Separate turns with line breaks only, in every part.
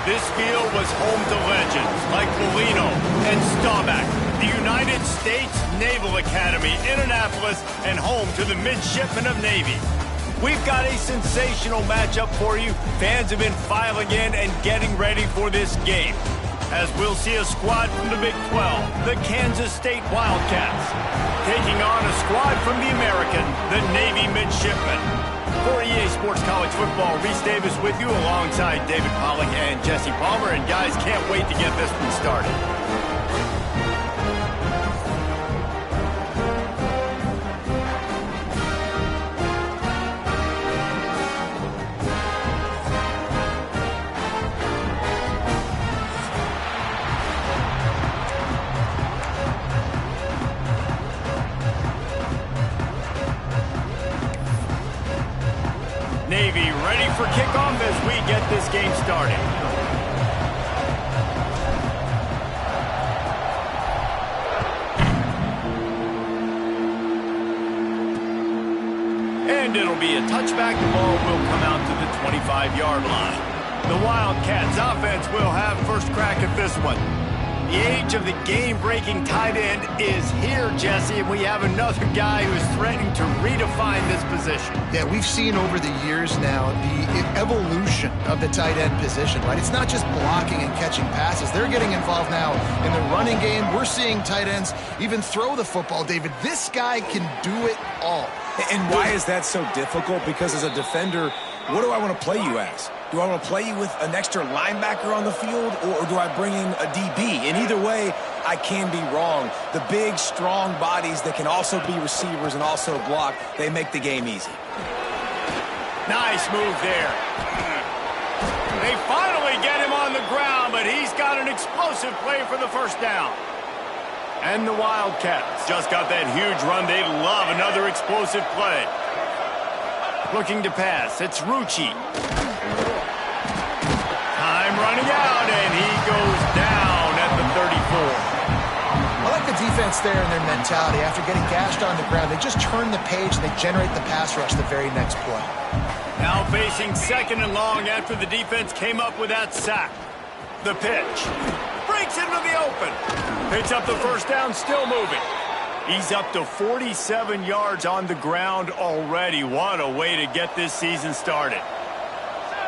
This field was home to legends like Molino and Staubach, the United States Naval Academy in Annapolis, and home to the Midshipmen of Navy. We've got a sensational matchup for you. Fans have been filing in and getting ready for this game, as we'll see a squad from the Big 12, the Kansas State Wildcats, taking on a squad from the American, the Navy Midshipmen. For EA Sports College Football, Reese Davis with you alongside David Pollack and Jesse Palmer. And guys, can't wait to get this one started. Navy ready for kickoff as we get this game started. And it'll be a touchback. The ball will come out to the 25-yard line. The Wildcats offense will have first crack at this one. The age of the game-breaking tight end is here, Jesse, and we have another guy who is threatening to redefine this position.
Yeah, we've seen over the years now the evolution of the tight end position, right? It's not just blocking and catching passes. They're getting involved now in the running game. We're seeing tight ends even throw the football, David. This guy can do it all.
And why is that so difficult? Because as a defender, what do I want to play you as? Do I want to play you with an extra linebacker on the field, or do I bring in a DB? And either way, I can be wrong. The big, strong bodies that can also be receivers and also block, they make the game easy.
Nice move there. They finally get him on the ground, but he's got an explosive play for the first down. And the Wildcats just got that huge run. They love another explosive play. Looking to pass, it's Rucci. Time running out, and he goes down at the 34.
I like the defense there and their mentality. After getting gashed on the ground, they just turn the page and they generate the pass rush the very next play.
Now facing second and long after the defense came up with that sack. The pitch. Breaks into the open. Picks up the first down, still moving. He's up to 47 yards on the ground already. What a way to get this season started.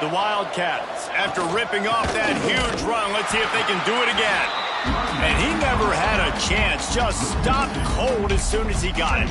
The Wildcats, after ripping off that huge run, let's see if they can do it again. And he never had a chance, just stopped cold as soon as he got it.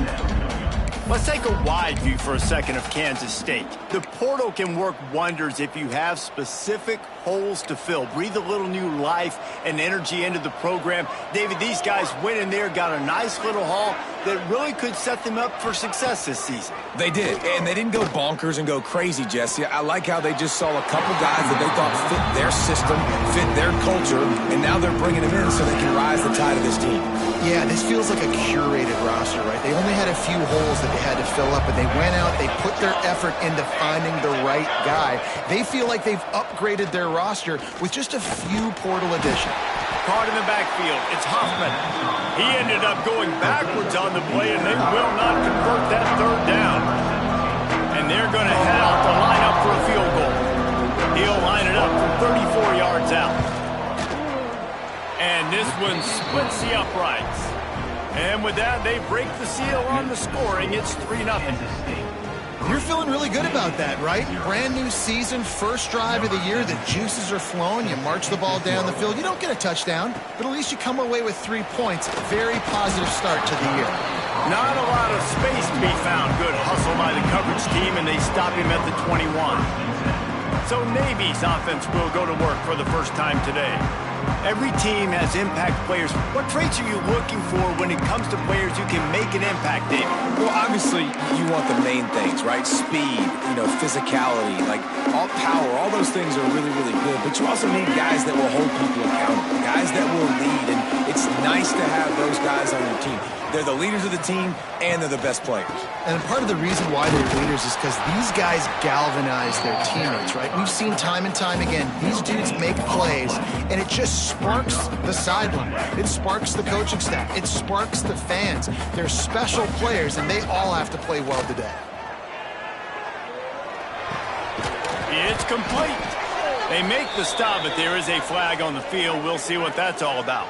Let's take a wide view for a second of Kansas State. The portal can work wonders if you have specific holes to fill. Breathe a little new life and energy into the program. David, these guys went in there, got a nice little haul that really could set them up for success this season.
They did, and they didn't go bonkers and go crazy, Jesse. I like how they just saw a couple guys that they thought fit their system, fit their culture, and now they're bringing them in so they can rise the tide of this team.
Yeah, this feels like a curated roster, right? They only had a few holes that they had to fill up, but they went out, they put their effort into finding the right guy. They feel like they've upgraded their roster with just a few portal additions.
Caught in the backfield, it's Hoffman. He ended up going backwards on the play, and they will not convert that third down. And they're going to head out to line up for a field goal. He'll line it up from 34 yards out. And this one splits the uprights. And with that, they break the seal on the scoring. It's 3-0.
You're feeling really good about that, right? Brand new season, first drive of the year. The juices are flowing. You march the ball down the field. You don't get a touchdown, but at least you come away with 3 points. Very positive start to the year.
Not a lot of space to be found. Good hustle by the coverage team, and they stop him at the 21. So Navy's offense will go to work for the first time today. Every team has impact players. What traits are you looking for when it comes to players who can make an impact, David?
Well, obviously, you want the main things, right? Speed, physicality, like all power, all those things are really, really good. But you also need guys that will hold people accountable, guys that will lead. And it's nice to have those guys on your team. They're the leaders of the team, and they're the best players.
And part of the reason why they're leaders is because these guys galvanize their teammates, right? We've seen time and time again, these dudes make plays, and it just sparks the sideline. It sparks the coaching staff. It sparks the fans. They're special players, and they all have to play well today.
It's complete. They make the stop, but there is a flag on the field. We'll see what that's all about.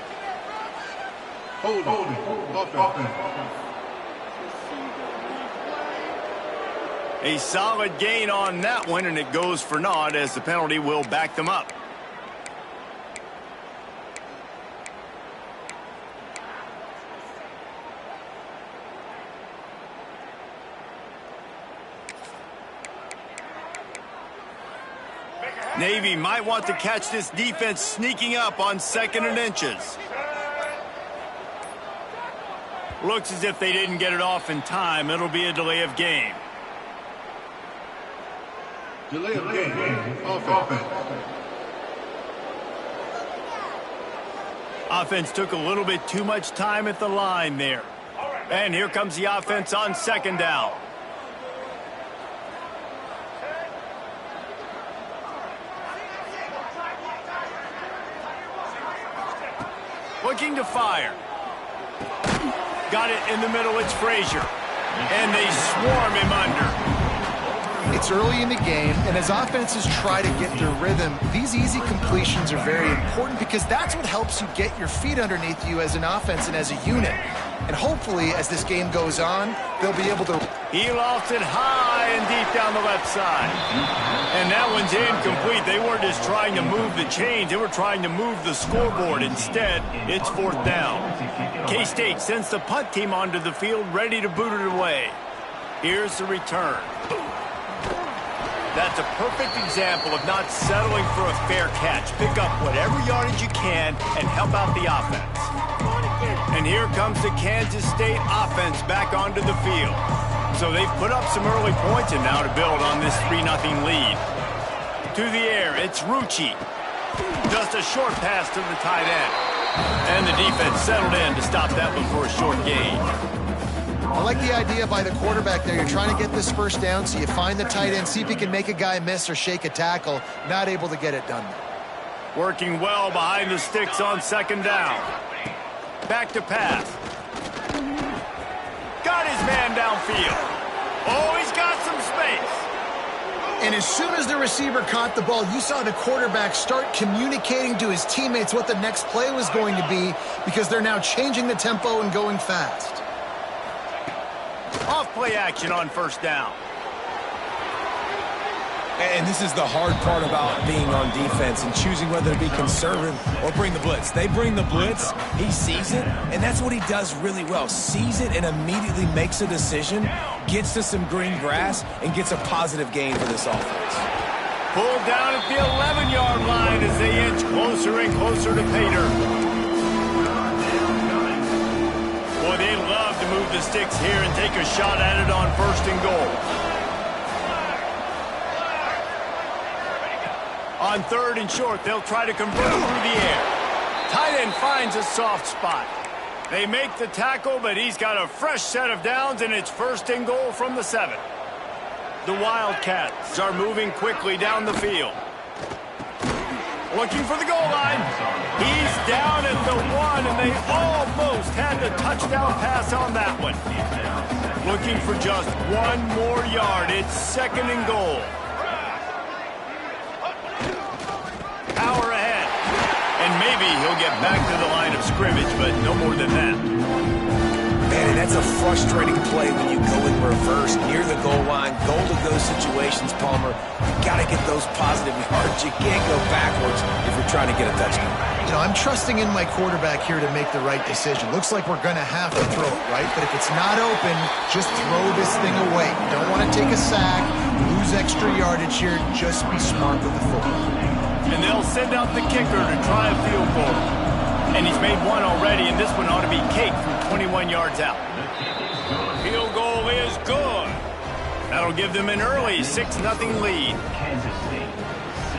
Holding. Offense.
A solid gain on that one, and it goes for naught as the penalty will back them up. Navy might want to catch this defense sneaking up on 2nd and inches. Looks as if they didn't get it off in time. It'll be a delay of game.
Delay of game. Offense.
Offense took a little bit too much time at the line there. And here comes the offense on 2nd down. Looking to fire. Got it in the middle, it's Frazier. And they swarm him under.
It's early in the game, and as offenses try to get their rhythm, these easy completions are very important because that's what helps you get your feet underneath you as an offense and as a unit. And hopefully, as this game goes on, they'll be able to...
He lost it high and deep down the left side. And that one's incomplete. They weren't just trying to move the chains. They were trying to move the scoreboard. Instead, it's 4th down. K-State sends the punt team onto the field, ready to boot it away. Here's the return. That's a perfect example of not settling for a fair catch. Pick up whatever yardage you can and help out the offense. And here comes the Kansas State offense back onto the field. So they've put up some early points and now to build on this 3-0 lead. To the air, it's Rucci. Just a short pass to the tight end. And the defense settled in to stop that one for a short gain.
I like the idea by the quarterback there. You're trying to get this first down, so you find the tight end, see if he can make a guy miss or shake a tackle. Not able to get it done.
Working well behind the sticks on 2nd down. Back to pass. Got his man downfield. Oh, he's got some space.
And as soon as the receiver caught the ball, you saw the quarterback start communicating to his teammates what the next play was going to be because they're now changing the tempo and going fast.
Off play action on 1st down.
And this is the hard part about being on defense and choosing whether to be conservative or bring the blitz. They bring the blitz, he sees it, and that's what he does really well. Sees it and immediately makes a decision, gets to some green grass, and gets a positive gain for this offense.
Pulled down at the 11-yard line as they inch closer and closer to Pater. Boy, they love to move the sticks here and take a shot at it on 1st and goal. On 3rd and short, they'll try to convert through the air. Tight end finds a soft spot. They make the tackle, but he's got a fresh set of downs, and it's 1st and goal from the 7. The Wildcats are moving quickly down the field. Looking for the goal line. He's down at the 1, and they almost had the touchdown pass on that one. Looking for just 1 more yard. It's 2nd and goal. Power ahead. And maybe he'll get back to the line of scrimmage, but no more than that.
Man, and that's a frustrating play when you go in reverse near the goal line. Goal-to-go situations, Palmer. You got to get those positive yards. You can't go backwards if you're trying to get a touchdown.
You know, I'm trusting in my quarterback here to make the right decision. Looks like we're going to have to throw it, right? But if it's not open, just throw this thing away. You don't want to take a sack, lose extra yardage here. Just be smart with the football.
And they'll send out the kicker to try a field goal. And he's made one already, and this one ought to be cake from 21 yards out. Field goal is good. That'll give them an early 6-0 lead.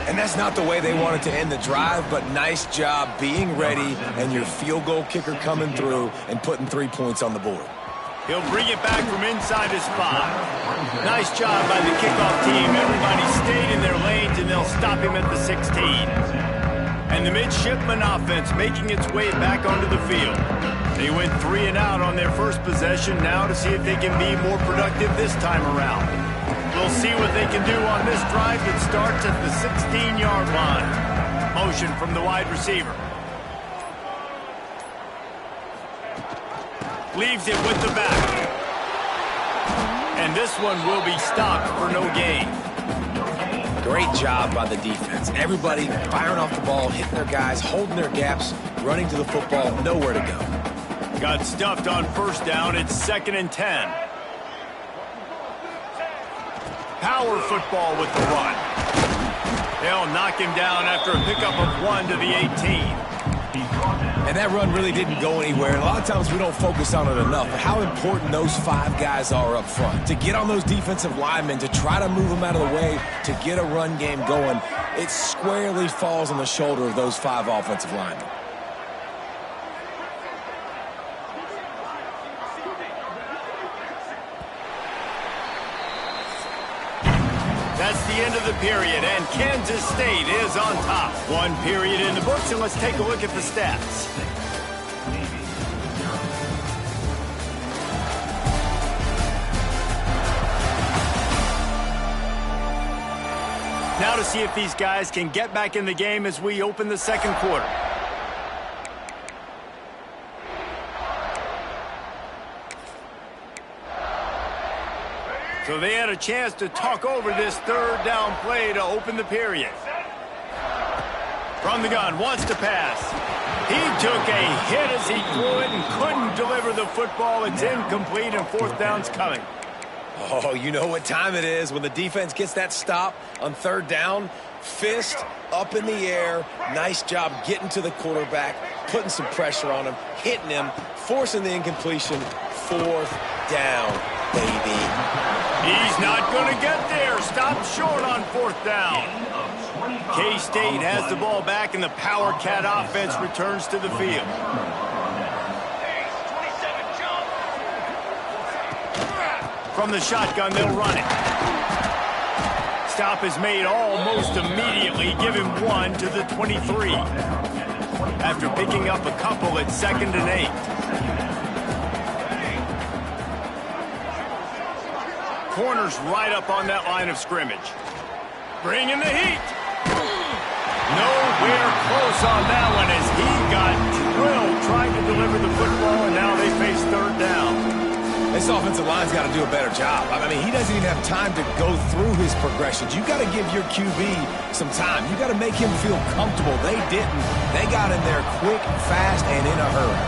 And that's not the way they wanted to end the drive, but nice job being ready and your field goal kicker coming through and putting 3 points on the board.
He'll bring it back from inside his 5. Nice job by the kickoff team. Everybody stayed in their lanes, and they'll stop him at the 16. And the midshipman offense making its way back onto the field. They went 3 and out on their first possession now to see if they can be more productive this time around. We'll see what they can do on this drive that starts at the 16-yard line. Motion from the wide receiver. Leaves it with the back. And this one will be stopped for no gain.
Great job by the defense. Everybody firing off the ball, hitting their guys, holding their gaps, running to the football, nowhere to go.
Got stuffed on first down. It's 2nd and 10. Power football with the run. They'll knock him down after a pickup of 1 to the 18.
And that run really didn't go anywhere. And a lot of times we don't focus on it enough. But how important those 5 guys are up front. To get on those defensive linemen, to try to move them out of the way, to get a run game going, it squarely falls on the shoulder of those 5 offensive linemen.
That's the end of the period, and Kansas State is on top. 1 period in the books, and let's take a look at the stats. Now to see if these guys can get back in the game as we open the second quarter. So they had a chance to talk over this 3rd down play to open the period. From the gun, wants to pass. He took a hit as he threw it and couldn't deliver the football. It's incomplete and 4th down's coming.
Oh, you know what time it is when the defense gets that stop on 3rd down. Fist up in the air. Nice job getting to the quarterback, putting some pressure on him, hitting him, forcing the incompletion. 4th down, baby.
He's not going to get there. Stop short on 4th down. K-State has the ball back, and the Power Cat offense returns to the field. From the shotgun, they'll run it. Stop is made almost immediately. Give him 1 to the 23. After picking up a couple at 2nd and 8. Corners right up on that line of scrimmage. Bringing the heat. Nowhere close on that one as he got drilled trying to deliver the football, and now they face 3rd down.
This offensive line's got to do a better job. I mean, he doesn't even have time to go through his progressions. You got to give your QB some time. You got to make him feel comfortable. They didn't. They got in there quick, fast, and in a hurry.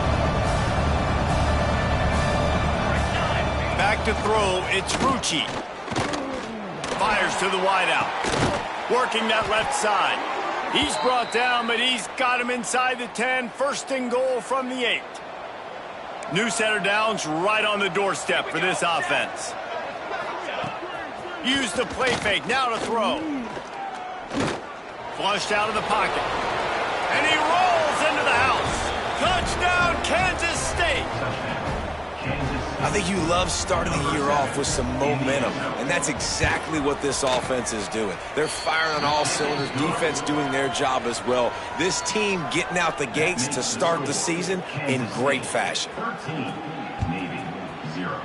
Back to throw, it's Rucci. Fires to the wideout. Working that left side. He's brought down, but he's got him inside the 10. 1st and goal from the 8. New set of downs right on the doorstep for this offense. Use the play fake, now to throw. Flushed out of the pocket. And he rolls into the house. Touchdown, Kansas State.
I think you love starting the year off with some momentum, and that's exactly what this offense is doing. They're firing on all cylinders, defense doing their job as well. This team getting out the gates to start the season in great fashion.
13, Navy, 0.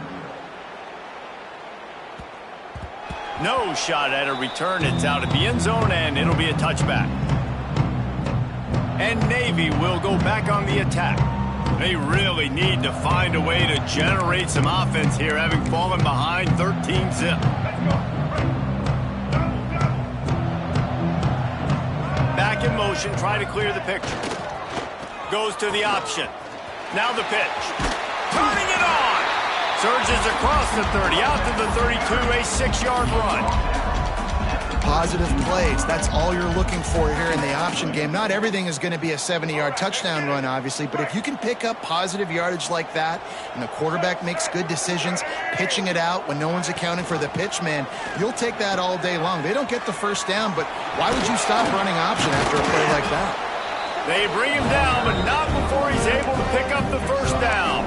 No shot at a return. It's out of the end zone, and it'll be a touchback. And Navy will go back on the attack. They really need to find a way to generate some offense here, having fallen behind 13-zip. Back in motion, try to clear the picture. Goes to the option. Now the pitch. Turning it on! Surges across the 30, out to the 32, a 6-yard run.
Positive plays. That's all you're looking for here in the option game. Not everything is going to be a 70-yard touchdown run, obviously, but if you can pick up positive yardage like that and the quarterback makes good decisions, pitching it out when no one's accounting for the pitch, man, you'll take that all day long. They don't get the 1st down, but why would you stop running option after a play like that?
They bring him down, but not before he's able to pick up the 1st down.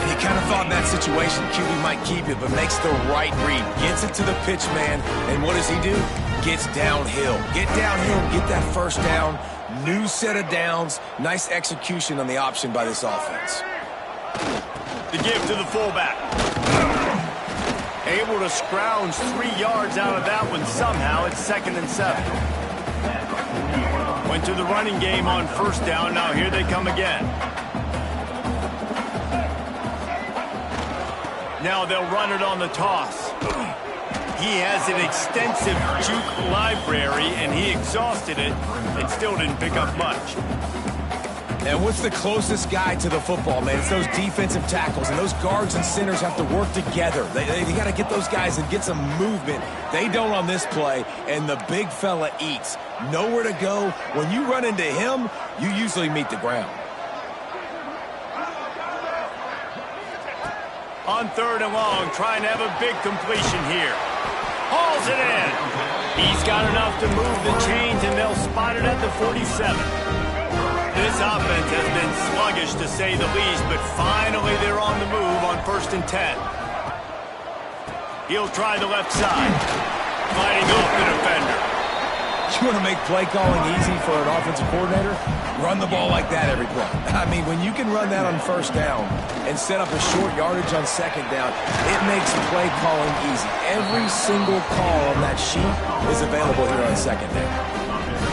He kind of thought in that situation QB might keep it, but makes the right read. Gets it to the pitch man, and what does he do? Gets downhill. Get downhill, get that 1st down. New set of downs. Nice execution on the option by this offense.
The give to the fullback. Able to scrounge 3 yards out of that one somehow. It's 2nd and 7. Went to the running game on 1st down. Now here they come again. Now they'll run it on the toss. He has an extensive juke library, and he exhausted it and still didn't pick up much.
And what's the closest guy to the football, man? It's those defensive tackles, and those guards and centers have to work together. They got to get those guys and get some movement. They don't on this play, and the big fella eats. Nowhere to go. When you run into him, you usually meet the ground.
On 3rd and long, trying to have a big completion here. Hauls it in. He's got enough to move the chains, and they'll spot it at the 47. This offense has been sluggish, to say the least, but finally they're on the move on 1st and 10. He'll try the left side, fighting off the defender.
You want to make play calling easy for an offensive coordinator? Run the ball like that every play. I mean, when you can run that on 1st down and set up a short yardage on 2nd down, it makes play calling easy. Every single call on that sheet is available here on 2nd down.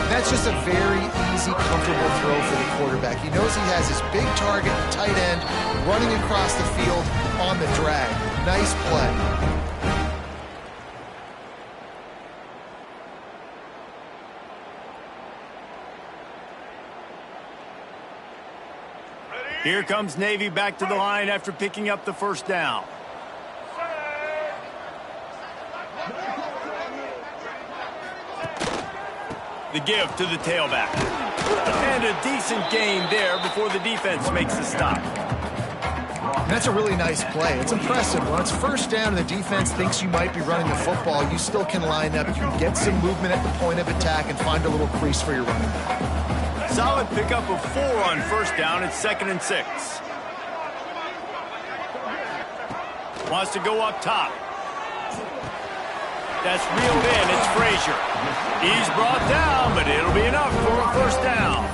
That's just a very easy, comfortable throw for the quarterback. He knows he has his big target, tight end, running across the field on the drag. Nice play.
Here comes Navy back to the line after picking up the 1st down. The give to the tailback. And a decent game there before the defense makes the stop.
That's a really nice play. It's impressive. When it's 1st down and the defense thinks you might be running the football, you still can line up. You can get some movement at the point of attack and find a little crease for your running back.
Solid pickup of 4 on 1st down. It's 2nd and 6. Wants to go up top. That's reeled in. It's Frazier. He's brought down, but it'll be enough for a 1st down.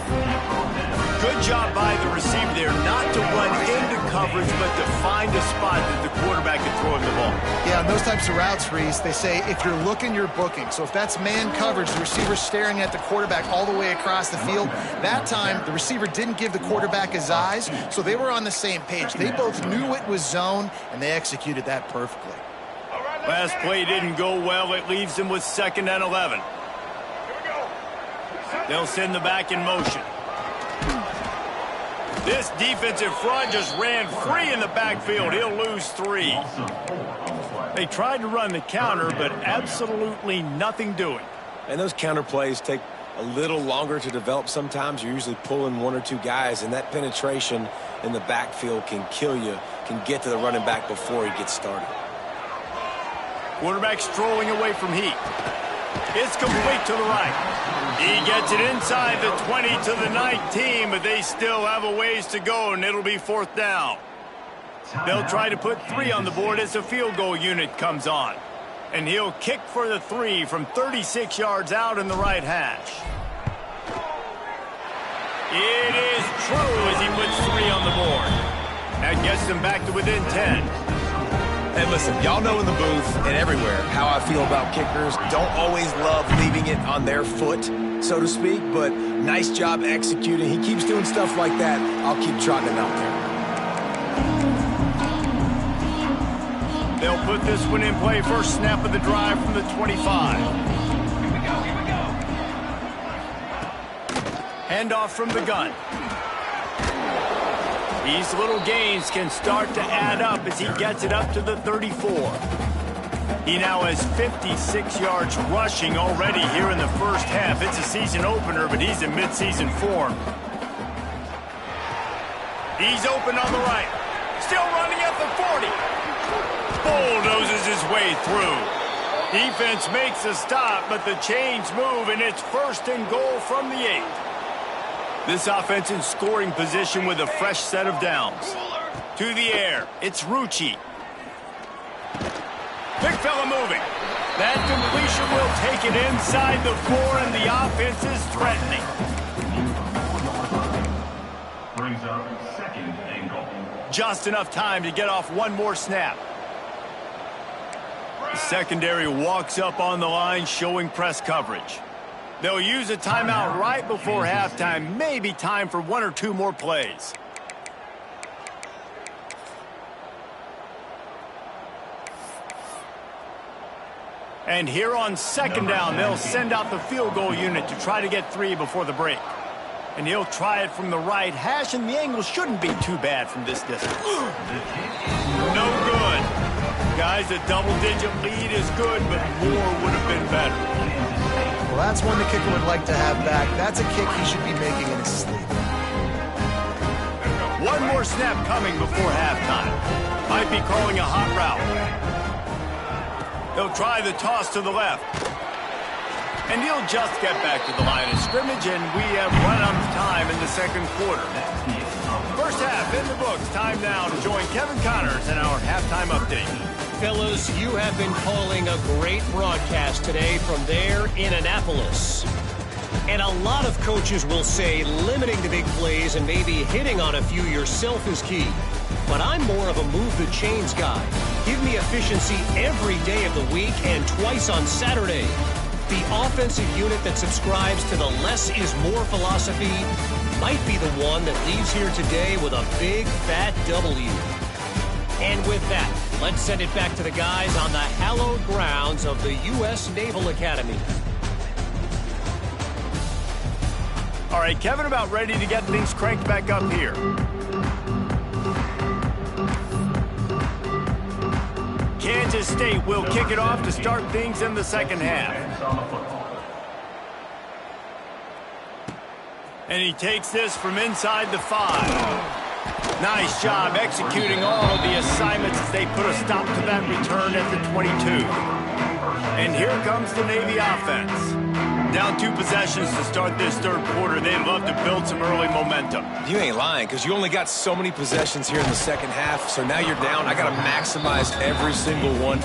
Good job by the receiver there not to run into coverage, but to find a spot that the quarterback can throw him the ball.
Yeah, on those types of routes, Reese, they say if you're looking, you're booking. So if that's man coverage, the receiver's staring at the quarterback all the way across the field. That time, the receiver didn't give the quarterback his eyes, so they were on the same page. They both knew it was zone, and they executed that perfectly.
Last play didn't go well. It leaves him with 2nd and 11. They'll send the back in motion. This defensive front just ran free in the backfield. He'll lose 3. They tried to run the counter, but absolutely nothing doing.
And those counter plays take a little longer to develop sometimes. You're usually pulling 1 or 2 guys, and that penetration in the backfield can kill you, can get to the running back before he gets started.
Quarterback strolling away from heat. It's complete to the right. He gets it inside the 20 to the 19, but they still have a ways to go, and it'll be 4th down. They'll try to put 3 on the board as the field goal unit comes on. And he'll kick for the 3 from 36 yards out in the right hash. It is true as he puts 3 on the board. That gets them back to within 10.
And listen, y'all know in the booth and everywhere how I feel about kickers. Don't always love leaving it on their foot, so to speak, but nice job executing. He keeps doing stuff like that. I'll keep trotting him out there.
They'll put this one in play. First snap of the drive from the 25. Here we go. Handoff from the gun. These little gains can start to add up as he gets it up to the 34. He now has 56 yards rushing already here in the 1st half. It's a season opener, but he's in midseason form. He's open on the right. Still running at the 40. Bulldozes his way through. Defense makes a stop, but the chains move, and it's 1st and goal from the 8. This offense in scoring position with a fresh set of downs. To the air, it's Rucci. Big fella moving. That completion will take it inside the 4, and the offense is threatening.
Brings up 2nd and goal.
Just enough time to get off 1 more snap. The secondary walks up on the line, showing press coverage. They'll use a timeout right before halftime. Maybe time for one or two more plays. And here on second down, they'll send out the field goal unit to try to get 3 before the break. And he'll try it from the right hash, and the angle shouldn't be too bad from this distance. No good. Guys, a double-digit lead is good, but more would have been better.
Well, that's one the kicker would like to have back. That's a kick he should be making in his sleep.
One more snap coming before halftime. Might be calling a hot route. They'll try the toss to the left. And he'll just get back to the line of scrimmage, and we have run out of time in the second quarter. First half in the books. Time now to join Kevin Connors in our halftime update.
Fellas, you have been calling a great broadcast today from there in Annapolis. And a lot of coaches will say limiting the big plays and maybe hitting on a few yourself is key. But I'm more of a move the chains guy. Give me efficiency every day of the week and twice on Saturday. The offensive unit that subscribes to the less is more philosophy might be the one that leaves here today with a big fat W. And with that, let's send it back to the guys on the hallowed grounds of the U.S. Naval Academy.
All right, Kevin, about ready to get things cranked back up here. Kansas State will kick it off to start things in the second half. And he takes this from inside the 5. Nice job executing all of the assignments as they put a stop to that return at the 22. And here comes the Navy offense. Down 2 possessions to start this third quarter. They'd love to build some early momentum.
You ain't lying, because you only got so many possessions here in the second half, so now you're down. I got to maximize every single one.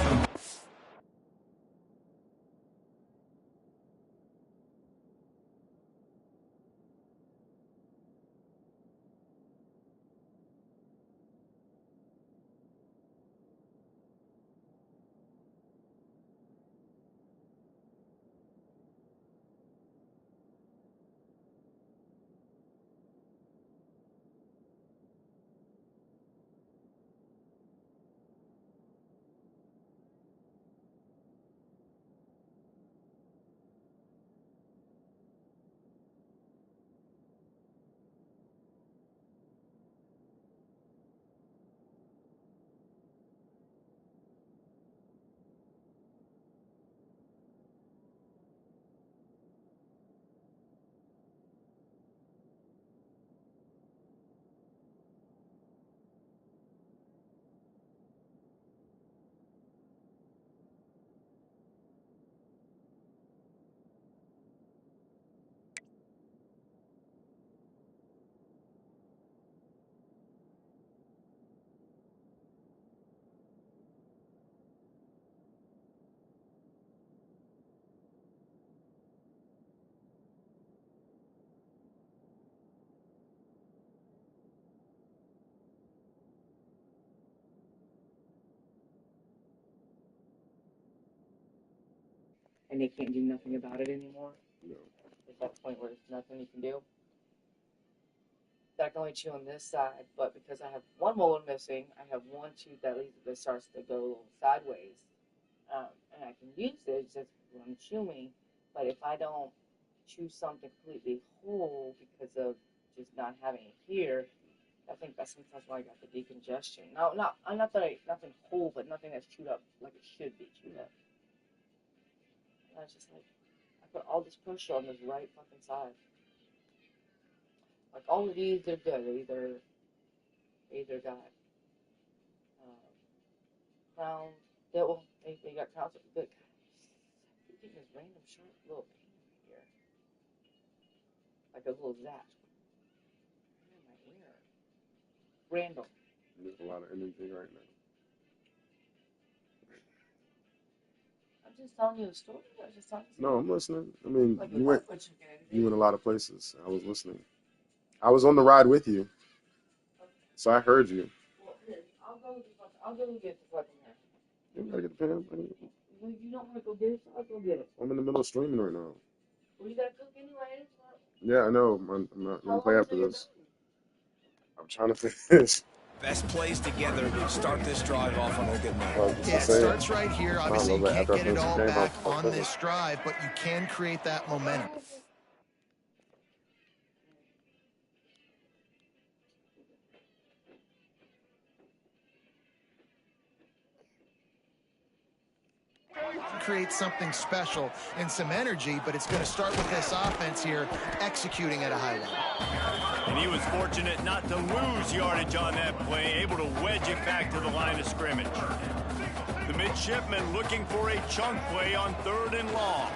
And they can't do nothing about it anymore.
No.
It's that point where there's nothing you can do. I can only chew on this side, but because I have one molar missing, I have one tooth that starts to go sideways. And I can use it just when I'm chewing, but if I don't chew something completely whole because of just not having it here, I think that's sometimes why I got the decongestion. No, nothing whole, but nothing that's chewed up like it should be chewed up. And I was just like, I put all this pressure on this right fucking side. Like all of these, they're good. They either got crown. They got crowns. But I'm getting this random sharp little pain right here, like a little zap in my ear. Random.
There's a lot of energy right now.
I'm just telling you a story. I was just talking.
No, I'm listening. I mean,
Like
you went
you
in a lot of places. I was listening. I was on the ride with you, so I heard you.
Well, here, I'll go get the fucking hair.
You gotta get the pen.
Well, if you don't want to go get it, I'll go get it.
I'm in the middle of streaming right now.
Well, you got to cook anyway.
Yeah, I know. I'm not
How
going to play
long
after
is it
this. I'm trying to finish.
Best plays together to start this drive off on a good night.
Yeah, it starts right here. Obviously, you can't get it all back on
this.
this drive, but you can create that momentum. Create something special and some energy, but it's going to start with this offense here executing at a high level.
And he was fortunate not to lose yardage on that play, able to wedge it back to the line of scrimmage. The midshipman looking for a chunk play on 3rd and long.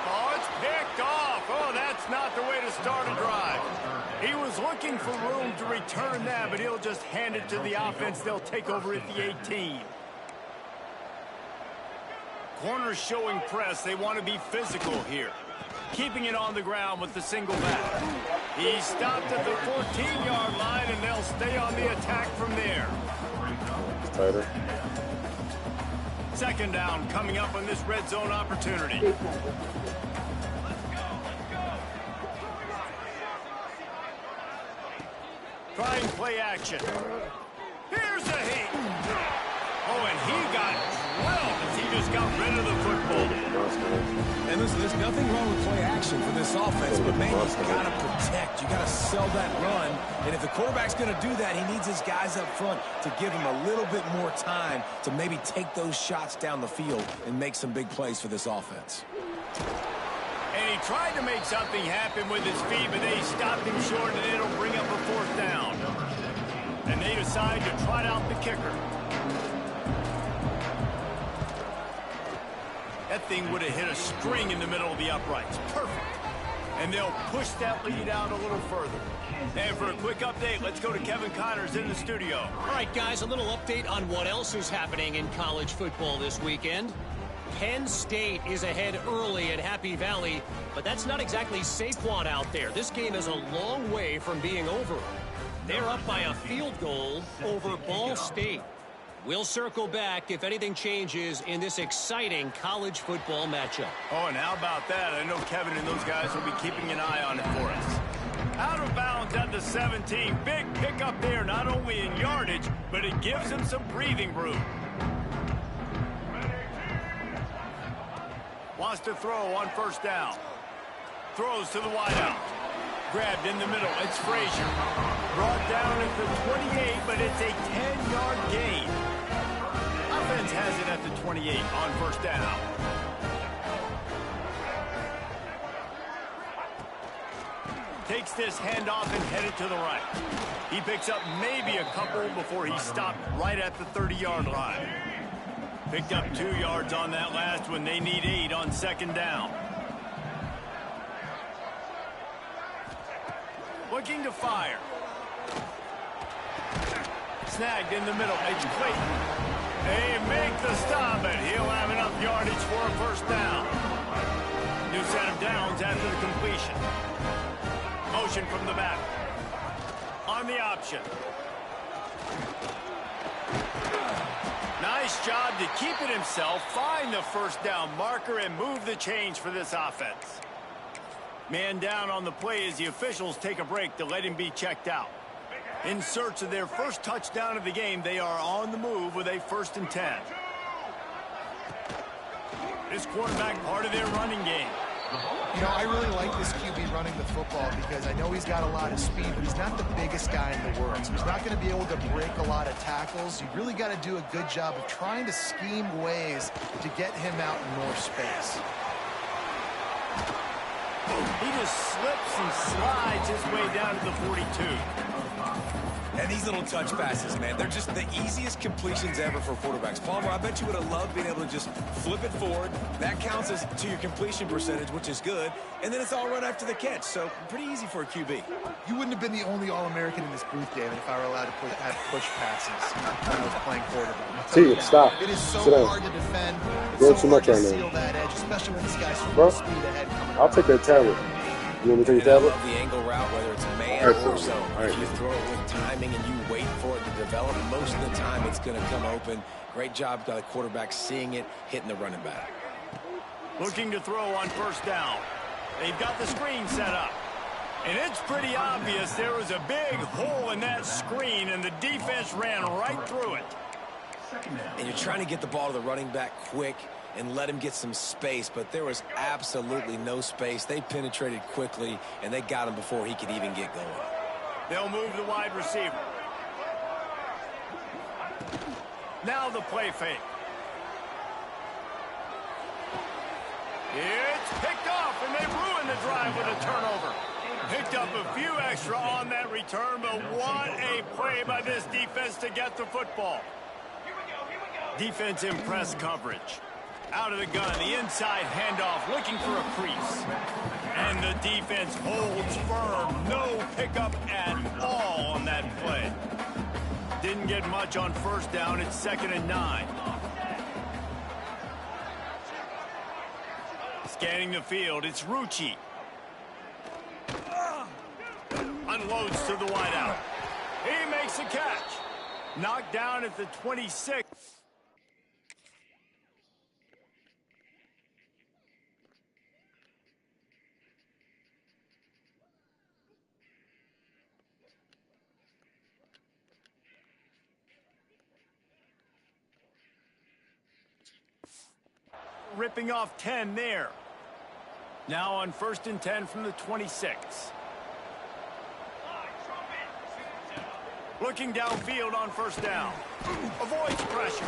Oh, it's picked off. Oh, that's not the way to start a drive. He was looking for room to return that, but he'll just hand it to the offense. They'll take over at the 18. Corners showing press. They want to be physical here. Keeping it on the ground with the single back. He stopped at the 14-yard line, and they'll stay on the attack from there.
It's tighter.
2nd down coming up on this red zone opportunity. Trying play action. Here's a hit. Oh, and he got drilled as he just got rid of the football.
And listen, there's nothing wrong with play action for this offense, but man, you've got to protect. You got to sell that run. And if the quarterback's going to do that, he needs his guys up front to give him a little bit more time to maybe take those shots down the field and make some big plays for this offense.
And he tried to make something happen with his feet, but they stopped him short, and it'll bring up a 4th down. And they decide to trot out the kicker. That thing would have hit a string in the middle of the uprights. Perfect. And they'll push that lead out a little further. And for a quick update, let's go to Kevin Connors in the studio.
All right, guys, a little update on what else is happening in college football this weekend. Penn State is ahead early at Happy Valley, but that's not exactly Saquon out there. This game is a long way from being over. They're up by a field goal over Ball State. We'll circle back if anything changes in this exciting college football matchup.
Oh, and how about that? I know Kevin and those guys will be keeping an eye on it for us. Out of bounds at the 17. Big pickup there, not only in yardage, but it gives him some breathing room. Wants to throw on 1st down. Throws to the wideout. Grabbed in the middle. It's Frazier. Brought down at the 28, but it's a 10-yard gain. Offense has it at the 28 on 1st down. Takes this handoff and headed to the right. He picks up maybe a couple before he stopped right at the 30-yard line. Picked up 2 yards on that last one. They need 8 on 2nd down. Looking to fire. Snagged in the middle. It's Clayton. They make the stop, and he'll have enough yardage for a 1st down. New set of downs after the completion. Motion from the back. On the option. Nice job to keep it himself, find the 1st down marker, and move the change for this offense. Man down on the play as the officials take a break to let him be checked out. In search of their first touchdown of the game, they are on the move with a 1st and 10. This quarterback part of their running game.
You know, I really like this QB running the football because I know he's got a lot of speed, but he's not the biggest guy in the world. So he's not going to be able to break a lot of tackles. You really got to do a good job of trying to scheme ways to get him out in more space.
He just slips and slides his way down to the 42.
And these little touch passes, man, they're just the easiest completions ever for quarterbacks. Palmer, I bet you would have loved being able to just flip it forward. That counts as to your completion percentage, which is good. And then it's all run after the catch, so pretty easy for a QB.
You wouldn't have been the only All-American in this booth, David, if I were allowed to have push passes when I was playing quarterback.
T, stop.
It is so
Sit down.
hard to defend.
You're
It's so
too much
hard to
right now.
seal that edge, especially when this guy's
Bro,
full speed ahead coming
I'll
up.
take that tablet. You want me to take
And I
a tablet?
love the angle route, whether it's man
All right,
or
so,
zone.
all right.
If you throw it with timing and you wait for it to develop, most of the time it's going to come open. Great job by the quarterback seeing it, hitting the running back.
Looking to throw on first down. They've got the screen set up. And it's pretty obvious there was a big hole in that screen, and the defense ran right through it.
And you're trying to get the ball to the running back quick and let him get some space, but there was absolutely no space. They penetrated quickly, and they got him before he could even get going.
They'll move the wide receiver. Now the play fake. It's picked off, and they ruined the drive with a turnover. Picked up a few extra on that return, but what a play by this defense to get the football. Defense in press coverage. Out of the gun, the inside handoff, looking for a crease. And the defense holds firm. No pickup at all on that play. Didn't get much on first down. It's 2nd and 9. Scanning the field, it's Rucci. Unloads to the wideout. He makes a catch. Knocked down at the 26. Ripping off 10 there. Now on 1st and 10 from the 26. Looking downfield on first down. Avoids pressure.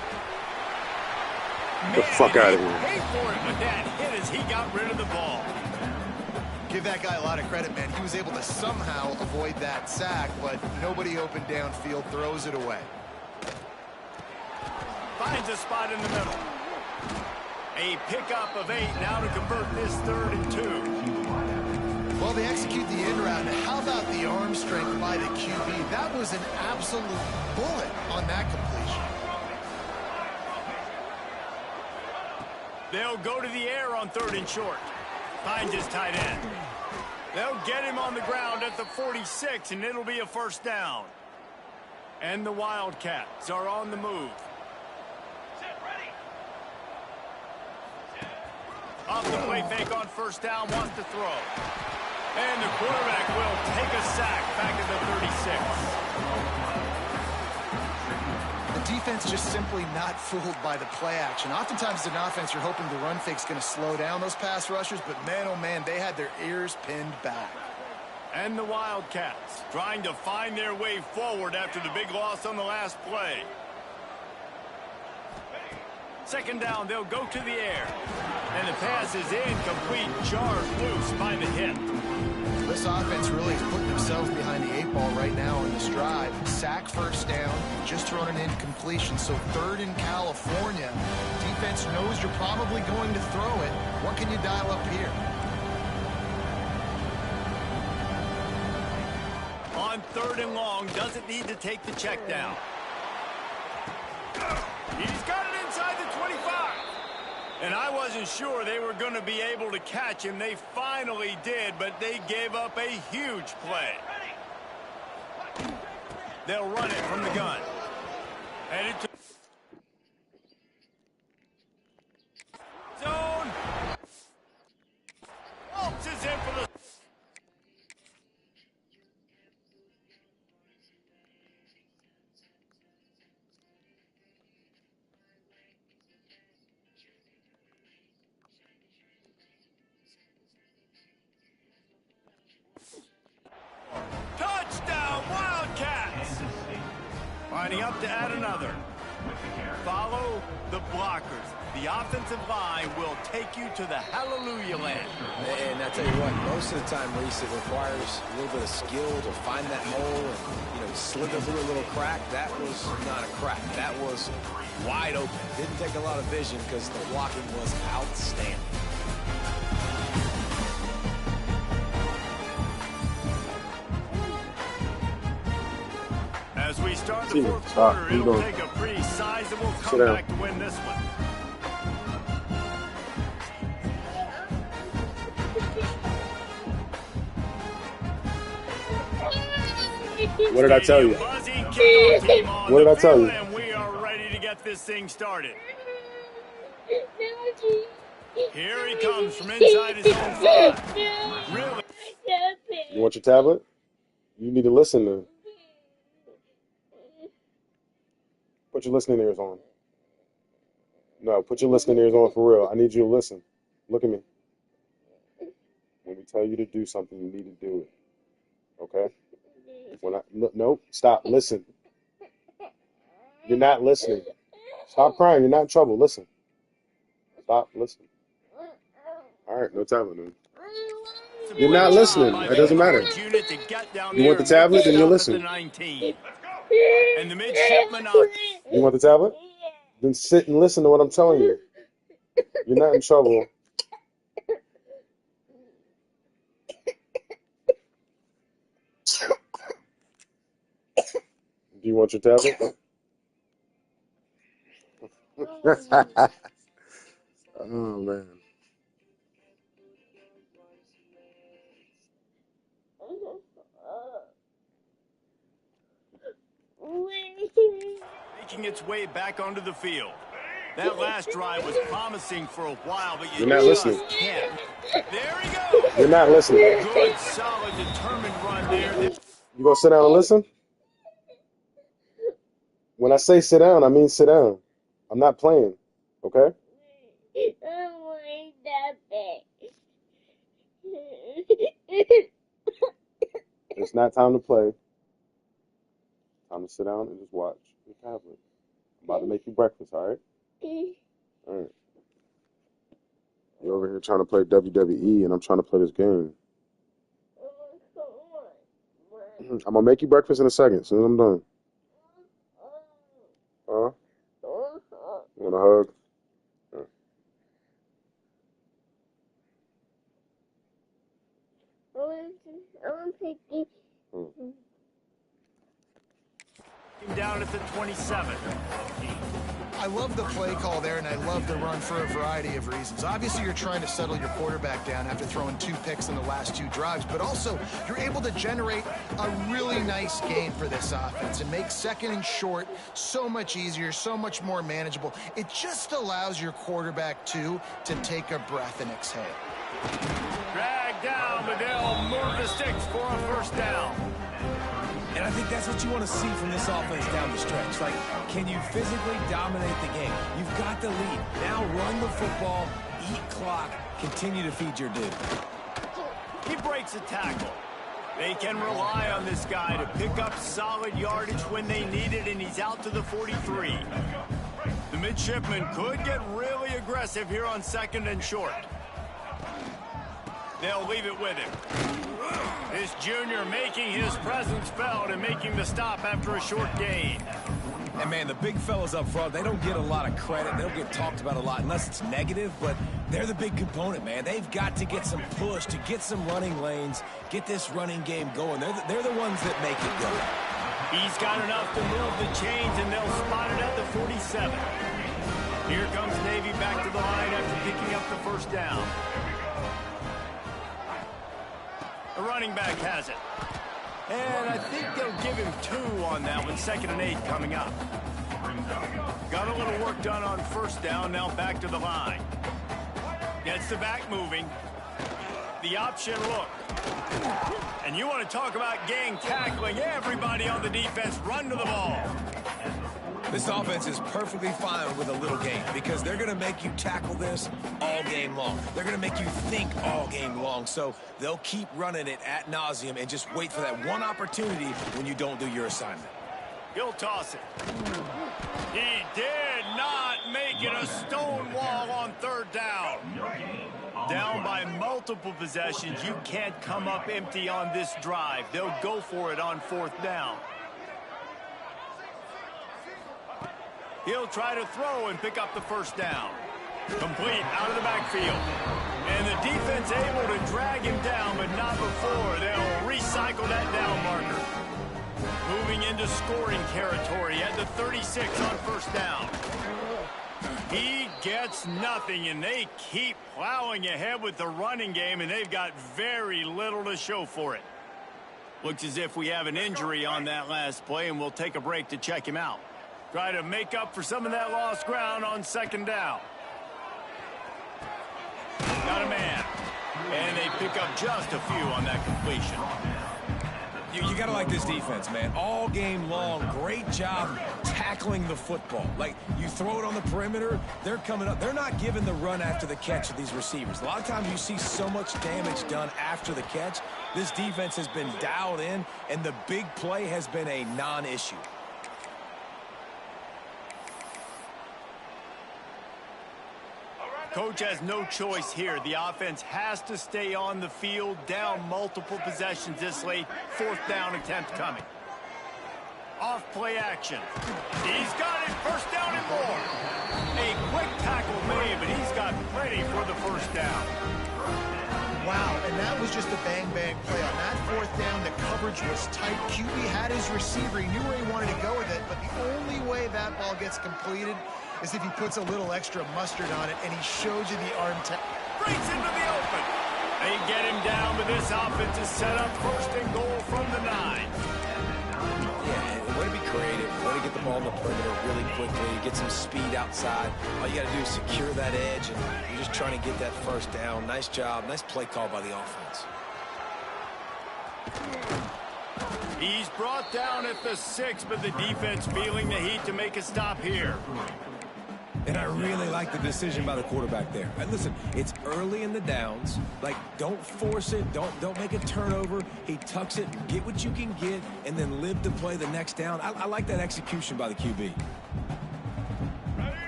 Get the fuck out of here.
Paid for it, but that hit as he got rid of the ball.
Give that guy a lot of credit, man. He was able to somehow avoid that sack, but nobody open downfield, throws it away.
Finds a spot in the middle. A pickup of 8 now to convert this 3rd and 2.
Well, they execute the end route. Now, how about the arm strength by the QB? That was an absolute bullet on that completion.
They'll go to the air on 3rd and short. Finds his tight end. They'll get him on the ground at the 46, and it'll be a first down. And the Wildcats are on the move. Off the play fake on first down, wants to throw. And the quarterback will take a sack back at the 36.
The defense just simply not fooled by the play action. Oftentimes, as an offense, you're hoping the run fake's going to slow down those pass rushers, but man, oh man, they had their ears pinned back.
And the Wildcats trying to find their way forward after the big loss on the last play. 2nd down, they'll go to the air. And the pass is incomplete, jarred loose by the hit.
This offense really is putting themselves behind the 8 ball right now on this drive. Sack first down, just thrown an incompletion. So 3rd in California. Defense knows you're probably going to throw it. What can you dial up here?
On 3rd and long, doesn't need to take the check down. He's got it inside the 25. And I wasn't sure they were going to be able to catch him. They finally did, but they gave up a huge play. They'll run it from the gun. And it took zone. Phelps is in for the touchdown, Wildcats! Lining up to add another. Follow the blockers. The offensive line will take you to the hallelujah land.
And I tell you what, most of the time, Reese, it requires a little bit of skill to find that hole and, slither through a little crack. That was not a crack. That was wide open. Didn't take a lot of vision because the blocking was outstanding.
As we start the 4th quarter, it'll take a pretty sizable comeback to win this one.
What did I tell you? What did I tell you?
And we are ready to get this thing started. Here he comes from inside his own 5. Really?
You want your tablet? You need to listen to. Put your listening ears on. No, put your listening ears on for real. I need you to listen. Look at me. When we tell you to do something, you need to do it. Okay? No, stop. Listen. You're not listening. Stop crying. You're not in trouble. Listen. Stop. Listen. All right, no tablet, man. You're not listening. It doesn't matter. You want the tablet, then you'll listen.
And the midshipman up.
You want the tablet? Then sit and listen to what I'm telling you. You're not in trouble. Do you want your tablet? Oh, man.
Making its way back onto the field. That last drive was promising for a while, but you
You're not
just
listening.
can't. There he goes.
You're not listening.
Good, solid, determined run there.
You gonna sit down and listen? When I say sit down, I mean sit down. I'm not playing, okay? It's not time to play. Time to sit down and just watch your tablet. I'm about to make you breakfast, all right? All right. You're over here trying to play WWE, and I'm trying to play this game. I'm going to make you breakfast in a second, as soon as I'm done. Huh? You want a hug?
Down at the 27.
I love the play call there, and I love the run for a variety of reasons. Obviously, you're trying to settle your quarterback down after throwing 2 picks in the last 2 drives, but also you're able to generate a really nice gain for this offense and make second and short so much easier, so much more manageable. It just allows your quarterback, too, to take a breath and exhale.
Drag down, but they'll move the sticks for a first down.
And I think that's what you want to see from this offense down the stretch. Like, can you physically dominate the game? You've got the lead. Now run the football, eat clock, continue to feed your dude.
He breaks a tackle. They can rely on this guy to pick up solid yardage when they need it, and he's out to the 43. The midshipman could get really aggressive here on second and short. They'll leave it with him. This junior making his presence felt and making the stop after a short gain.
And, man, the big fellas up front, they don't get a lot of credit. They don't get talked about a lot unless it's negative, but they're the big component, man. They've got to get some push, to get some running lanes, get this running game going. They're the ones that make it go.
He's got enough to move the chains, and they'll spot it at the 47. Here comes Navy back to the line after picking up the first down. The running back has it. And I think they'll give him 2 on that one, 2nd and 8 coming up. Got a little work done on first down, now back to the line. Gets the back moving. The option look. And you want to talk about gang tackling. Everybody on the defense run to the ball.
This offense is perfectly fine with a little game because they're going to make you tackle this all game long. They're going to make you think all game long. So they'll keep running it ad nauseum and just wait for that one opportunity when you don't do your assignment.
He'll toss it. He did not make it a stone wall on 3rd down. Down by multiple possessions. You can't come up empty on this drive. They'll go for it on 4th down. He'll try to throw and pick up the first down. Complete out of the backfield. And the defense able to drag him down, but not before. They'll recycle that down marker. Moving into scoring territory at the 36 on first down. He gets nothing, and they keep plowing ahead with the running game, and they've got very little to show for it. Looks as if we have an injury on that last play, and we'll take a break to check him out. Try to make up for some of that lost ground on second down. Got a man. And they pick up just a few on that completion.
You got to like this defense, man. All game long, great job tackling the football. Like, you throw it on the perimeter, they're coming up. They're not giving the run after the catch to these receivers. A lot of times you see so much damage done after the catch. This defense has been dialed in, and the big play has been a non-issue.
Coach has no choice here. The offense has to stay on the field, down multiple possessions this late. Fourth down attempt coming. Off play action. He's got it. First down and more. A quick tackle made, but he's got plenty for the first down.
Wow, and that was just a bang-bang play. On that fourth down, the coverage was tight. QB had his receiver. He knew where he wanted to go with it, but the only way that ball gets completed is if he puts a little extra mustard on it, and he shows you the arm tap.
Breaks into the open. They get him down, but this offense is set up first and goal from the 9.
Yeah, way to be creative, way to get the ball in the perimeter really quickly, get some speed outside. All you got to do is secure that edge, and you're just trying to get that first down. Nice job, nice play call by the offense.
He's brought down at the 6, but the defense feeling the heat to make a stop here.
And I really like the decision by the quarterback there. And listen, it's early in the downs. Like, don't force it. Don't make a turnover. He tucks it, get what you can get, and then live to play the next down. I like that execution by the QB.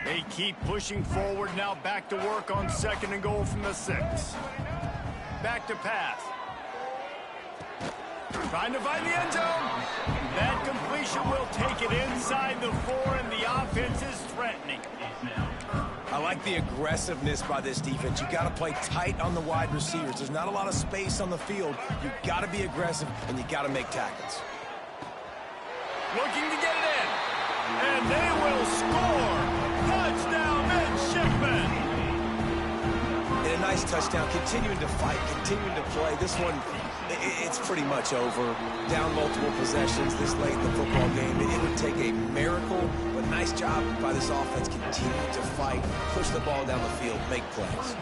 They keep pushing forward. Now back to work on second and goal from the 6. Back to pass. Trying to find the end zone. That completion will take it inside the 4, and the offense is threatening.
I like the aggressiveness by this defense. You got to play tight on the wide receivers. There's not a lot of space on the field. You got to be aggressive, and you got to make tackles.
Looking to get it in. And they will score. Touchdown, midshipmen.
And a nice touchdown, continuing to fight, continuing to play. This one, it's pretty much over. Down multiple possessions this late in the football game. It would take a miracle, but nice job by this offense. Continue to fight, push the ball down the field, make plays.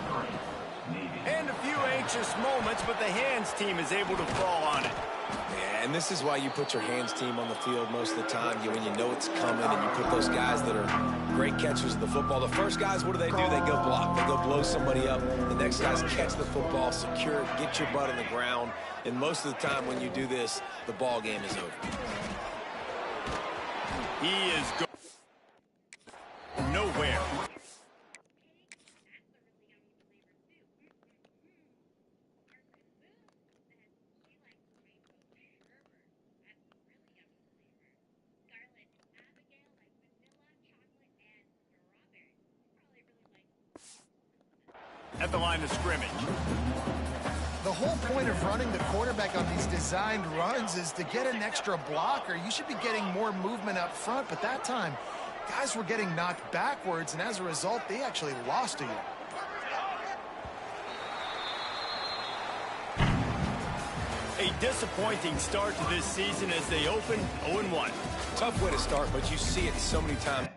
And a few anxious moments, but the hands team is able to fall on it.
Yeah, and this is why you put your hands team on the field most of the time. When you know it's coming, and you put those guys that are great catchers of the football. The first guys, what do? They go block. They go blow somebody up. The next guys catch the football, secure it, get your butt on the ground. And most of the time when you do this, the ball game is over.
He is nowhere. At the line of scrimmage.
The whole point of running the quarterback on these designed runs is to get an extra blocker. You should be getting more movement up front, but that time, guys were getting knocked backwards, and as a result, they actually lost a yard.
A disappointing start to this season as they open 0-1.
Tough way to start, but you see it so many times.